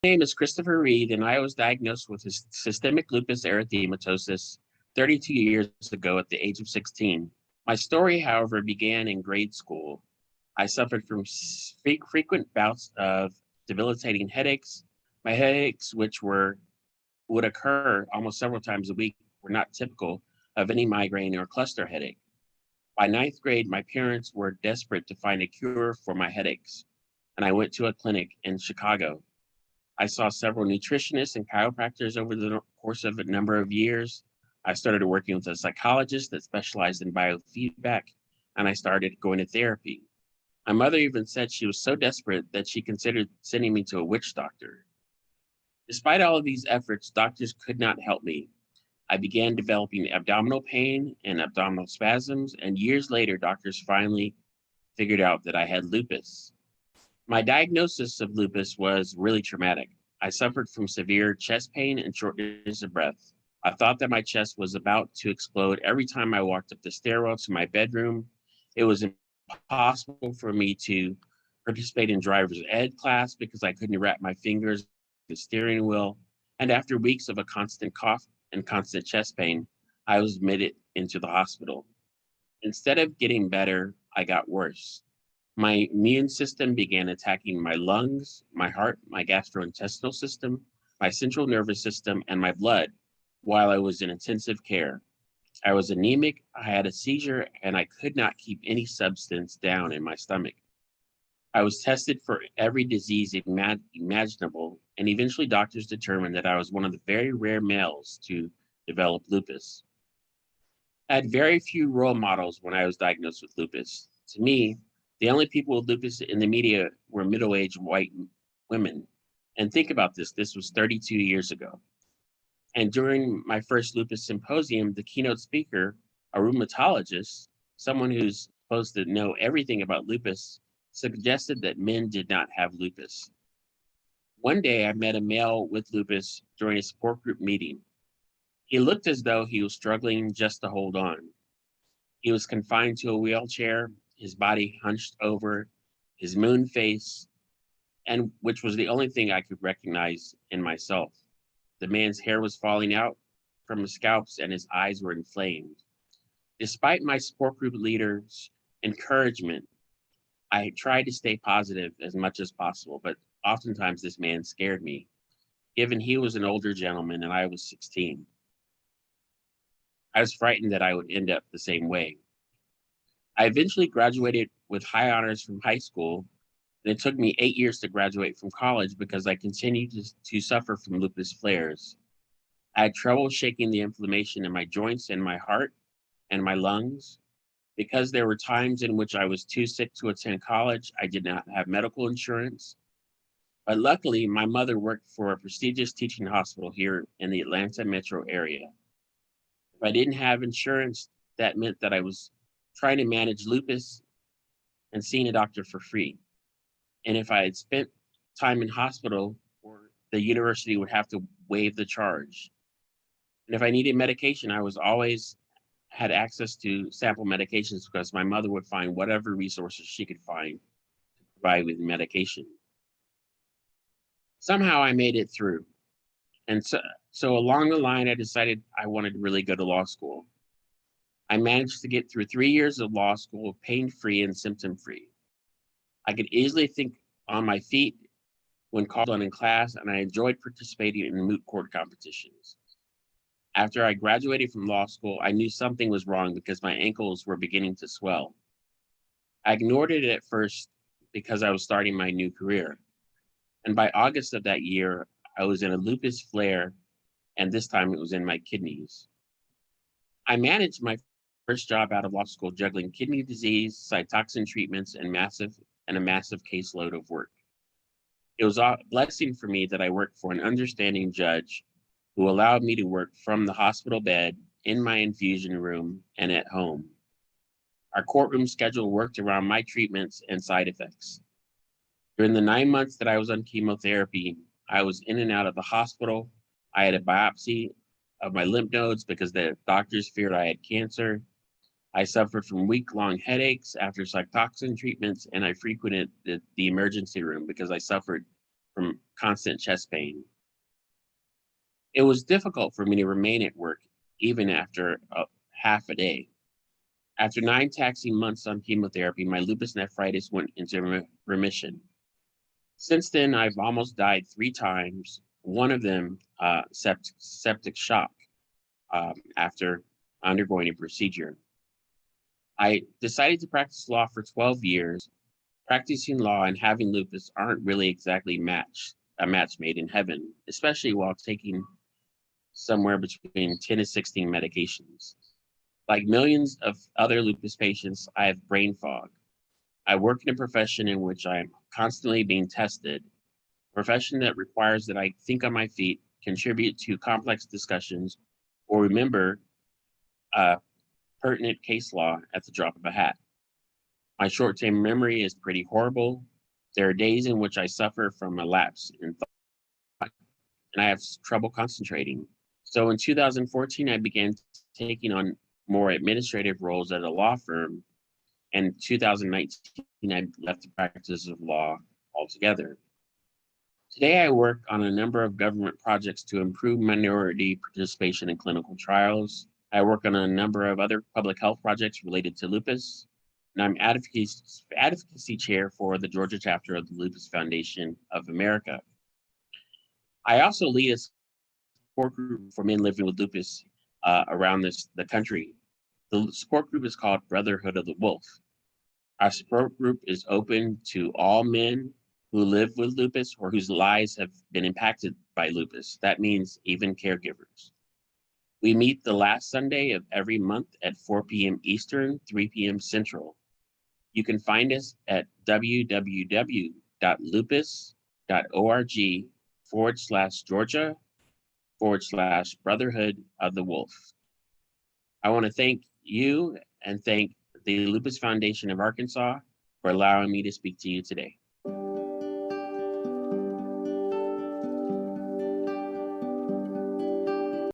name is Christopher Reed, and I was diagnosed with systemic lupus erythematosus 32 years ago at the age of 16. My story, however, began in grade school. I suffered from frequent bouts of debilitating headaches. My headaches, would occur almost several times a week, were not typical of any migraine or cluster headache. By ninth grade, my parents were desperate to find a cure for my headaches, and I went to a clinic in Chicago. I saw several nutritionists and chiropractors over the course of a number of years. I started working with a psychologist that specialized in biofeedback, and I started going to therapy. My mother even said she was so desperate that she considered sending me to a witch doctor. Despite all of these efforts, doctors could not help me. I began developing abdominal pain and abdominal spasms, and years later, doctors finally figured out that I had lupus. My diagnosis of lupus was really traumatic. I suffered from severe chest pain and shortness of breath. I thought that my chest was about to explode every time I walked up the stairwell to my bedroom. It was impossible for me to participate in driver's ed class because I couldn't wrap my fingers on the steering wheel. And after weeks of a constant cough and constant chest pain, I was admitted into the hospital. Instead of getting better, I got worse. My immune system began attacking my lungs, my heart, my gastrointestinal system, my central nervous system, and my blood while I was in intensive care. I was anemic, I had a seizure, and I could not keep any substance down in my stomach. I was tested for every disease imaginable, and eventually doctors determined that I was one of the very rare males to develop lupus. I had very few role models when I was diagnosed with lupus. To me, the only people with lupus in the media were middle-aged white women. And think about this, this was 32 years ago. And during my first lupus symposium, the keynote speaker, a rheumatologist, someone who's supposed to know everything about lupus, suggested that men did not have lupus. One day I met a male with lupus during a support group meeting. He looked as though he was struggling just to hold on. He was confined to a wheelchair, his body hunched over, his moon face, and which was the only thing I could recognize in myself. The man's hair was falling out from his scalps and his eyes were inflamed. Despite my support group leader's encouragement, I tried to stay positive as much as possible, but oftentimes this man scared me, given he was an older gentleman and I was 16. I was frightened that I would end up the same way. I eventually graduated with high honors from high school, and it took me 8 years to graduate from college because I continued to suffer from lupus flares. I had trouble shaking the inflammation in my joints and my heart and my lungs. Because there were times in which I was too sick to attend college, I did not have medical insurance. But luckily, my mother worked for a prestigious teaching hospital here in the Atlanta metro area. If I didn't have insurance, that meant that I was trying to manage lupus and seeing a doctor for free. And if I had spent time in hospital, or the university would have to waive the charge. And if I needed medication, I was always had access to sample medications because my mother would find whatever resources she could find to provide with medication. Somehow I made it through. And so along the line, I decided I wanted to really go to law school. I managed to get through 3 years of law school pain-free and symptom-free. I could easily think on my feet when called on in class, and I enjoyed participating in moot court competitions. After I graduated from law school, I knew something was wrong because my ankles were beginning to swell. I ignored it at first because I was starting my new career. And by August of that year, I was in a lupus flare, and this time it was in my kidneys. I managed my first job out of law school juggling kidney disease, cytoxin treatments, and a massive caseload of work. It was a blessing for me that I worked for an understanding judge who allowed me to work from the hospital bed, in my infusion room, and at home. Our courtroom schedule worked around my treatments and side effects. During the 9 months that I was on chemotherapy, I was in and out of the hospital. I had a biopsy of my lymph nodes because the doctors feared I had cancer. I suffered from week-long headaches after cytoxin treatments, and I frequented the emergency room because I suffered from constant chest pain. It was difficult for me to remain at work even after half a day. After 9 taxing months on chemotherapy, my lupus nephritis went into remission. Since then, I've almost died 3 times, one of them septic shock after undergoing a procedure. I decided to practice law for 12 years. Practicing law and having lupus aren't really exactly a match made in heaven, especially while taking somewhere between 10 to 16 medications. Like millions of other lupus patients, I have brain fog. I work in a profession in which I am constantly being tested, a profession that requires that I think on my feet, contribute to complex discussions, or remember pertinent case law at the drop of a hat. My short-term memory is pretty horrible. There are days in which I suffer from a lapse in thought, and I have trouble concentrating. So in 2014, I began taking on more administrative roles at a law firm. And in 2019, I left the practice of law altogether. Today, I work on a number of government projects to improve minority participation in clinical trials. I work on a number of other public health projects related to lupus, and I'm advocacy chair for the Georgia chapter of the Lupus Foundation of America. I also lead a support group for men living with lupus around the country. The support group is called Brotherhood of the Wolf. Our support group is open to all men who live with lupus or whose lives have been impacted by lupus. That means even caregivers. We meet the last Sunday of every month at 4 p.m. Eastern, 3 p.m. Central. You can find us at www.lupus.org/Georgia/Brotherhood of the Wolf. I want to thank you and thank the Lupus Foundation of Arkansas for allowing me to speak to you today.